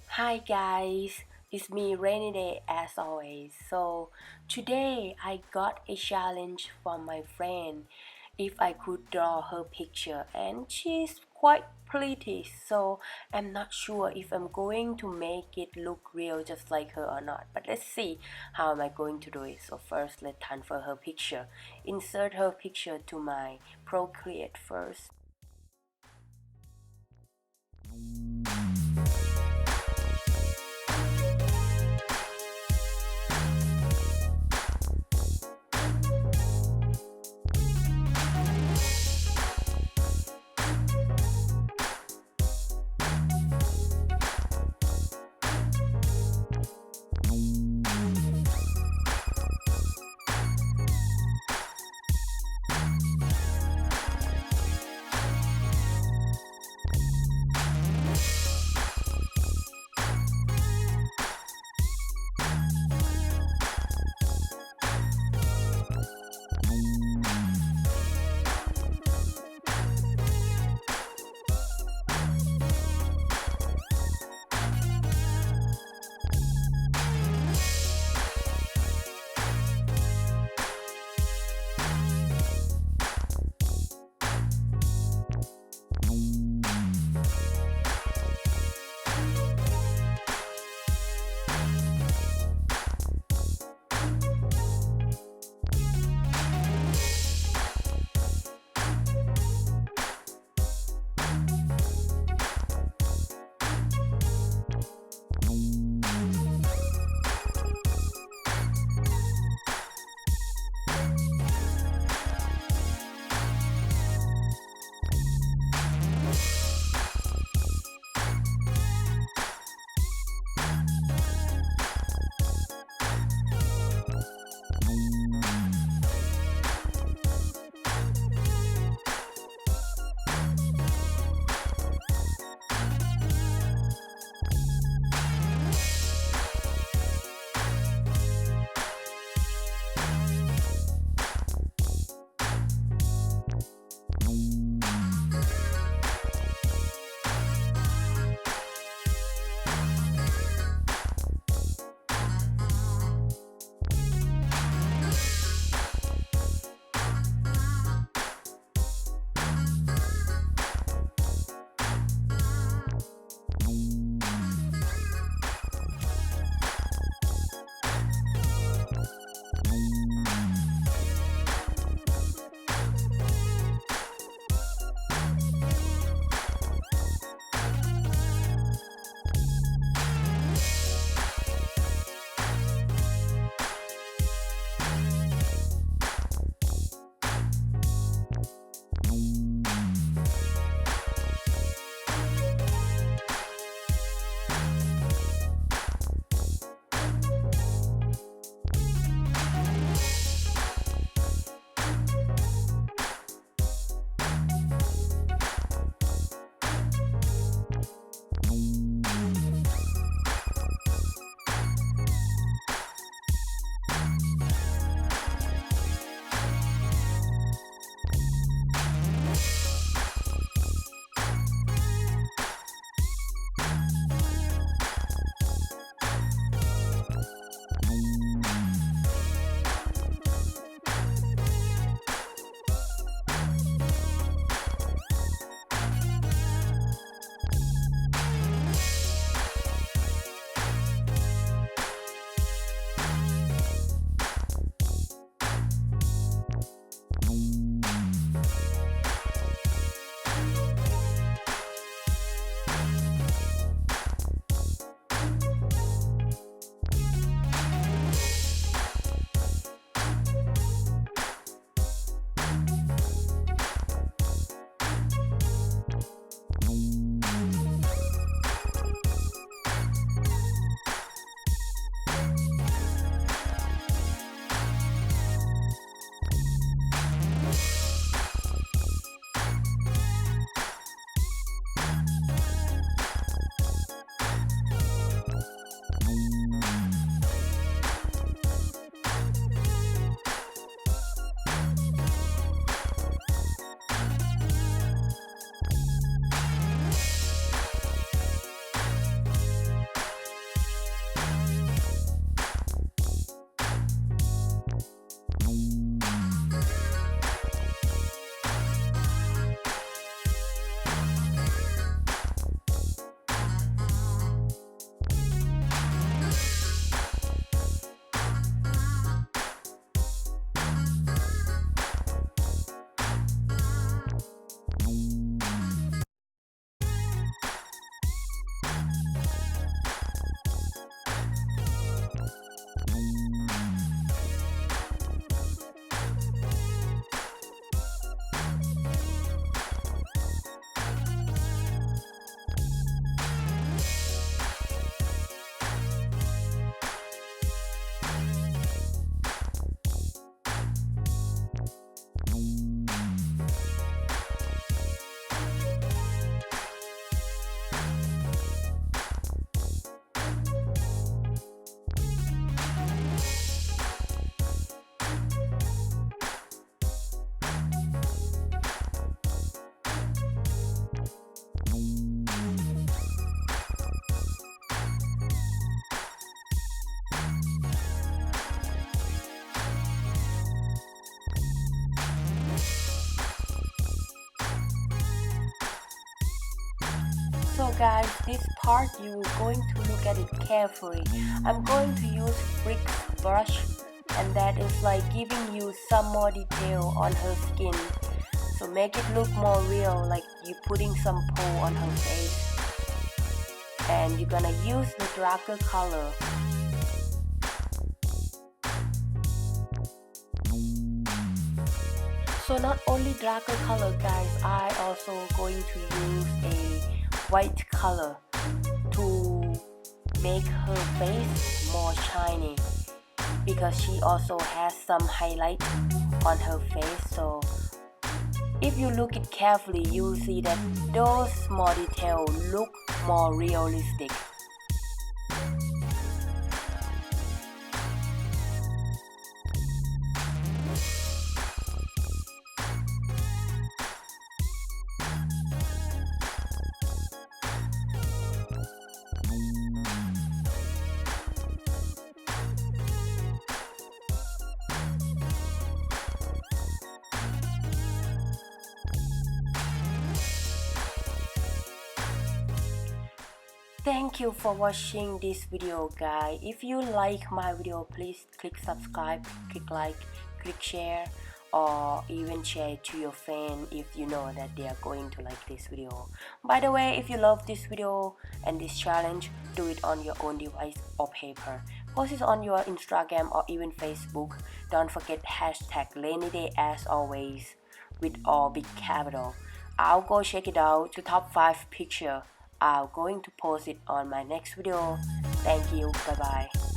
Hi guys, it's me Rainy Day as always. So today I got a challenge from my friend if I could draw her picture, and she's quite pretty, so I'm not sure if I'm going to make it look real just like her or not, but let's see how am I going to do it. So first let's transfer her picture, insert her picture to my Procreate first. guys, this part you're going to look at it carefully. I'm going to use brick brush, and that is like giving you some more detail on her skin. So make it look more real, like you putting some pole on her face. And you're gonna use the darker color. So not only darker color guys, I also going to use a white color to make her face more shiny, because she also has some highlight on her face. So if you look it carefully, you'll see that those small details look more realistic. Thank you for watching this video guys. If you like my video, please click subscribe, click like, click share, or even share it to your friend if you know that they are going to like this video. By the way, if you love this video and this challenge, do it on your own device or paper. Post it on your Instagram or even Facebook. Don't forget hashtag rainy day as always with all big capital. I'll go check it out to top 5 picture. I'm going to post it on my next video. Thank you. Bye bye.